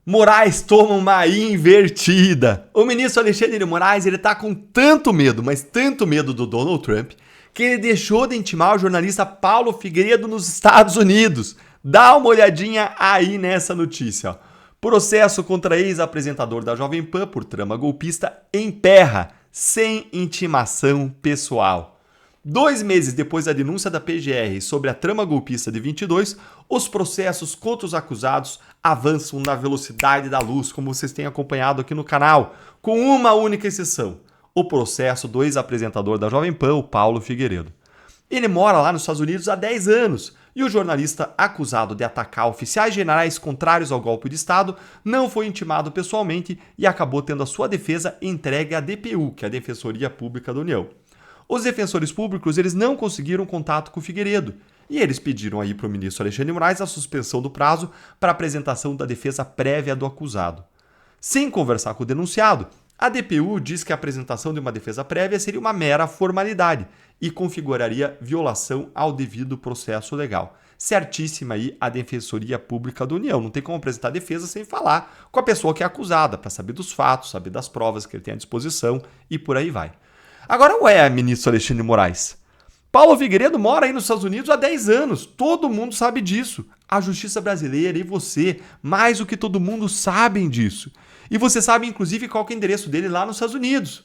Moraes toma uma invertida. O ministro Alexandre de Moraes, ele tá com tanto medo, mas tanto medo do Donald Trump, que ele deixou de intimar o jornalista Paulo Figueiredo nos Estados Unidos. Dá uma olhadinha aí nessa notícia. Ó. Processo contra ex-apresentador da Jovem Pan por trama golpista emperra, sem intimação pessoal. 2 meses depois da denúncia da PGR sobre a trama golpista de 22, os processos contra os acusados avançam na velocidade da luz, como vocês têm acompanhado aqui no canal, com uma única exceção, o processo do ex-apresentador da Jovem Pan, o Paulo Figueiredo. Ele mora lá nos Estados Unidos há 10 anos e o jornalista acusado de atacar oficiais generais contrários ao golpe de Estado não foi intimado pessoalmente e acabou tendo a sua defesa entregue à DPU, que é a Defensoria Pública da União. Os defensores públicos eles não conseguiram contato com o Figueiredo e eles pediram aí para o ministro Alexandre de Moraes a suspensão do prazo para a apresentação da defesa prévia do acusado. Sem conversar com o denunciado, a DPU diz que a apresentação de uma defesa prévia seria uma mera formalidade e configuraria violação ao devido processo legal. Certíssima aí a Defensoria Pública da União. Não tem como apresentar defesa sem falar com a pessoa que é acusada, para saber dos fatos, saber das provas que ele tem à disposição e por aí vai. Agora, ministro Alexandre de Moraes. Paulo Figueiredo mora aí nos Estados Unidos há 10 anos. Todo mundo sabe disso. A justiça brasileira e você, mais do que todo mundo, sabem disso. E você sabe, inclusive, qual que é o endereço dele lá nos Estados Unidos.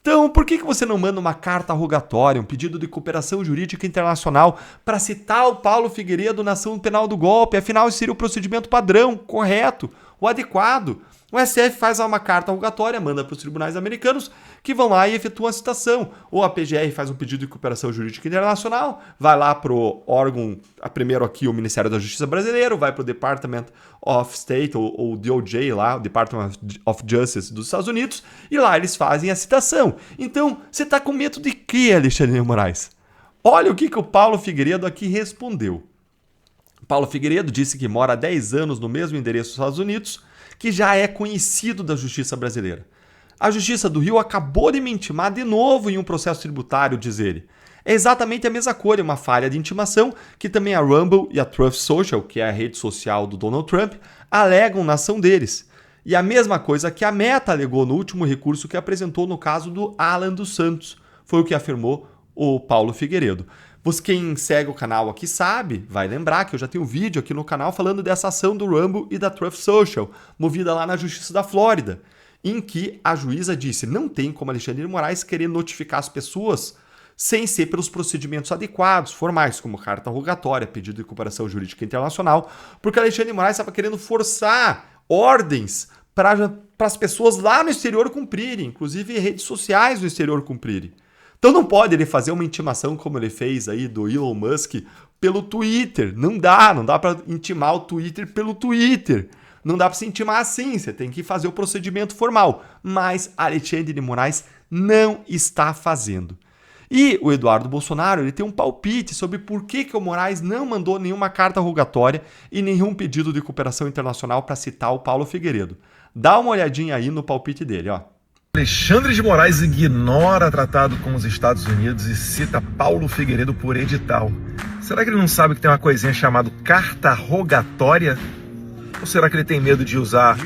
Então, por que você não manda uma carta rogatória, um pedido de cooperação jurídica internacional para citar o Paulo Figueiredo na ação penal do golpe? Afinal, esse seria o procedimento padrão, correto, o adequado. O STF faz uma carta rogatória, manda para os tribunais americanos, que vão lá e efetuam a citação. Ou a PGR faz um pedido de cooperação jurídica internacional, vai lá para o órgão, primeiro aqui o Ministério da Justiça brasileiro, vai para o Department of State, ou DOJ lá, o Department of Justice dos Estados Unidos, e lá eles fazem a citação. Então, você está com medo de quê, Alexandre de Moraes? Olha o que o Paulo Figueiredo aqui respondeu. Paulo Figueiredo disse que mora há 10 anos no mesmo endereço dos Estados Unidos, que já é conhecido da justiça brasileira. A Justiça do Rio acabou de me intimar de novo em um processo tributário, diz ele. É exatamente a mesma coisa, uma falha de intimação que também a Rumble e a Truth Social, que é a rede social do Donald Trump, alegam na ação deles. E a mesma coisa que a Meta alegou no último recurso que apresentou no caso do Alan dos Santos, foi o que afirmou o Paulo Figueiredo. Quem segue o canal aqui sabe, vai lembrar que eu já tenho um vídeo aqui no canal falando dessa ação do Rumble e da Truth Social, movida lá na Justiça da Flórida, em que a juíza disse não tem como Alexandre de Moraes querer notificar as pessoas sem ser pelos procedimentos adequados, formais, como carta rogatória, pedido de cooperação jurídica internacional, porque Alexandre de Moraes estava querendo forçar ordens para as pessoas lá no exterior cumprirem, inclusive redes sociais no exterior cumprirem. Então não pode ele fazer uma intimação como ele fez aí do Elon Musk pelo Twitter. Não dá para intimar o Twitter pelo Twitter. Não dá para se intimar assim, você tem que fazer o procedimento formal. Mas Alexandre de Moraes não está fazendo. E o Eduardo Bolsonaro ele tem um palpite sobre por que o Moraes não mandou nenhuma carta rogatória e nenhum pedido de cooperação internacional para citar o Paulo Figueiredo. Dá uma olhadinha aí no palpite dele, ó. Alexandre de Moraes ignora tratado com os Estados Unidos e cita Paulo Figueiredo por edital. Será que ele não sabe que tem uma coisinha chamada carta rogatória? Ou será que ele tem medo de usar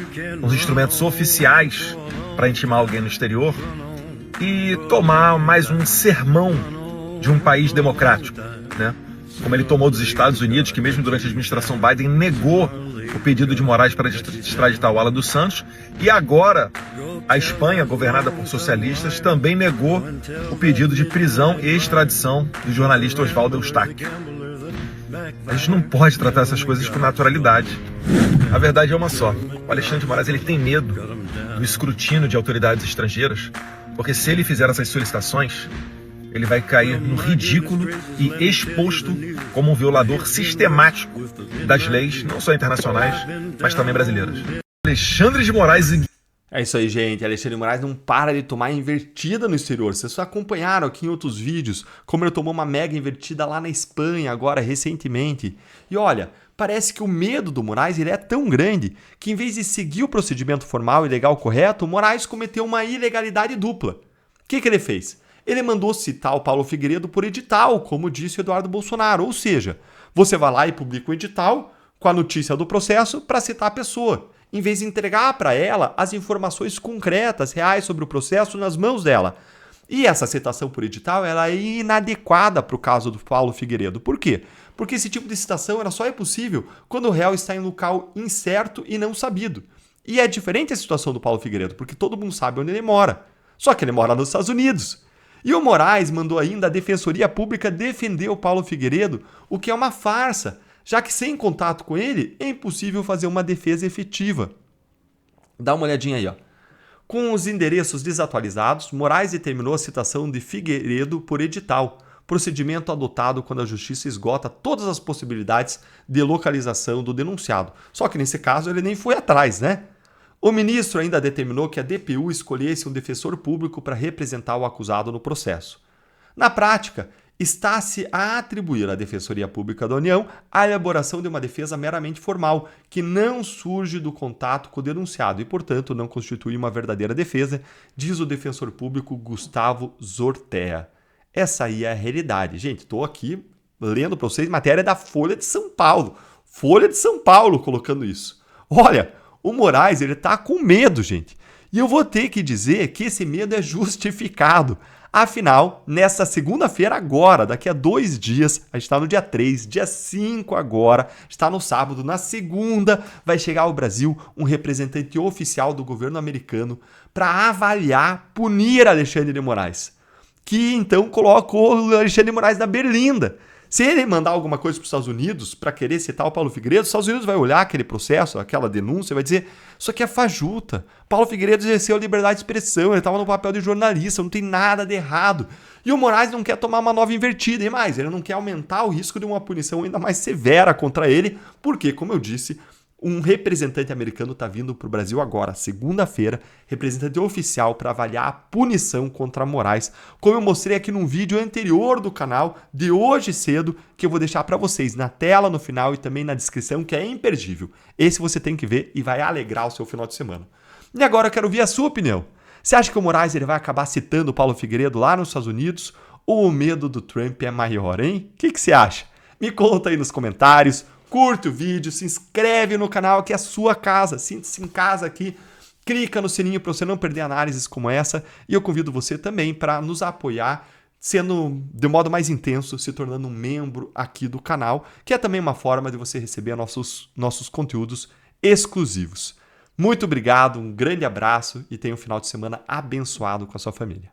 os instrumentos oficiais para intimar alguém no exterior e tomar mais um sermão de um país democrático, né? Como ele tomou dos Estados Unidos, que mesmo durante a administração Biden negou o pedido de Moraes para extraditar o Alan dos Santos, e agora a Espanha, governada por socialistas, também negou o pedido de prisão e extradição do jornalista Oswaldo Eustáquio. A gente não pode tratar essas coisas com naturalidade. A verdade é uma só. O Alexandre de Moraes ele tem medo do escrutínio de autoridades estrangeiras, porque se ele fizer essas solicitações, ele vai cair no ridículo e exposto como um violador sistemático das leis, não só internacionais, mas também brasileiras. Alexandre de Moraes... É isso aí, gente. Alexandre de Moraes não para de tomar invertida no exterior. Vocês só acompanharam aqui em outros vídeos como ele tomou uma mega invertida lá na Espanha, agora recentemente. E olha, parece que o medo do Moraes ele é tão grande que em vez de seguir o procedimento formal e legal correto, o Moraes cometeu uma ilegalidade dupla. O que ele fez? Ele mandou citar o Paulo Figueiredo por edital, como disse o Eduardo Bolsonaro. Ou seja, você vai lá e publica o edital com a notícia do processo para citar a pessoa. em vez de entregar para ela as informações concretas, reais sobre o processo nas mãos dela. E essa citação por edital ela é inadequada para o caso do Paulo Figueiredo. Por quê? Porque esse tipo de citação ela só é possível quando o réu está em local incerto e não sabido. E é diferente a situação do Paulo Figueiredo, porque todo mundo sabe onde ele mora. Só que ele mora nos Estados Unidos. E o Moraes mandou ainda a Defensoria Pública defender o Paulo Figueiredo, o que é uma farsa, já que sem contato com ele é impossível fazer uma defesa efetiva. Dá uma olhadinha aí, ó. Com os endereços desatualizados, Moraes determinou a citação de Figueiredo por edital, procedimento adotado quando a justiça esgota todas as possibilidades de localização do denunciado. Só que nesse caso ele nem foi atrás, né? O ministro ainda determinou que a DPU escolhesse um defensor público para representar o acusado no processo. Na prática, está-se a atribuir à Defensoria Pública da União a elaboração de uma defesa meramente formal, que não surge do contato com o denunciado e, portanto, não constitui uma verdadeira defesa, diz o defensor público Gustavo Zortea. Essa aí é a realidade. Gente, estou aqui lendo para vocês matéria da Folha de São Paulo. Folha de São Paulo colocando isso. Olha, o Moraes ele tá com medo, gente. E eu vou ter que dizer que esse medo é justificado. Afinal, nessa segunda-feira agora, daqui a 2 dias, a gente está no dia 3, dia 5 agora, está no sábado, na segunda vai chegar ao Brasil um representante oficial do governo americano para avaliar, punir Alexandre de Moraes, que então colocou o Alexandre de Moraes na berlinda. Se ele mandar alguma coisa para os Estados Unidos para querer citar o Paulo Figueiredo, os Estados Unidos vai olhar aquele processo, aquela denúncia, e vai dizer: isso aqui é fajuta. Paulo Figueiredo exerceu a liberdade de expressão, ele estava no papel de jornalista, não tem nada de errado. E o Moraes não quer tomar uma nova invertida, e mais, ele não quer aumentar o risco de uma punição ainda mais severa contra ele, porque, como eu disse, um representante americano está vindo para o Brasil agora, segunda-feira, representante oficial para avaliar a punição contra Moraes, como eu mostrei aqui num vídeo anterior do canal, de hoje cedo, que eu vou deixar para vocês na tela, no final e também na descrição, que é imperdível. Esse você tem que ver e vai alegrar o seu final de semana. E agora eu quero ouvir a sua opinião. Você acha que o Moraes ele vai acabar citando o Paulo Figueiredo lá nos Estados Unidos ou o medo do Trump é maior, hein? O que você acha? Me conta aí nos comentários. Curte o vídeo, se inscreve no canal que é a sua casa, sinta-se em casa aqui, clica no sininho para você não perder análises como essa e eu convido você também para nos apoiar, sendo de modo mais intenso, se tornando um membro aqui do canal, que é também uma forma de você receber nossos conteúdos exclusivos. Muito obrigado, um grande abraço e tenha um final de semana abençoado com a sua família.